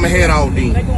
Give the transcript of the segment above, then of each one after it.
I'ma head out then.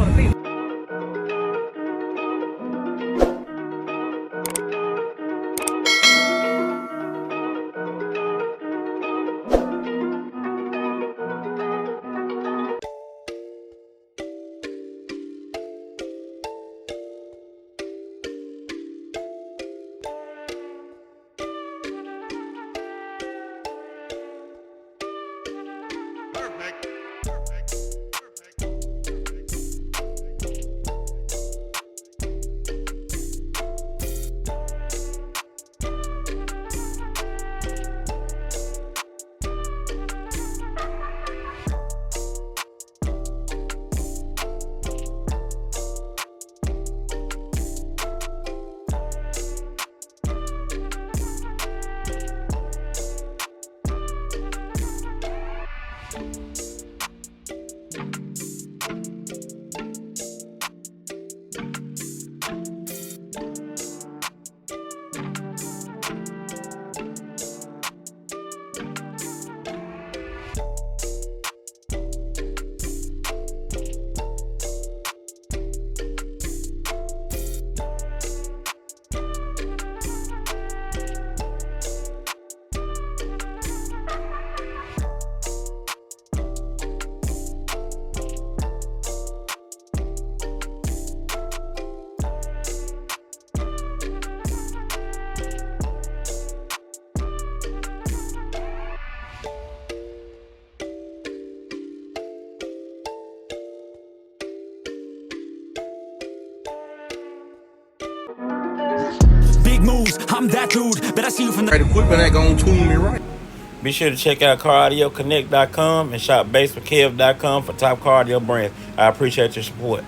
Big moves, I'm that dude. Bet I see you from the Equipment ain't gonna tune me right. Be sure to check out CarAudioConnect.com and shop BASSWITHKEV.com for top car audio brands. I appreciate your support.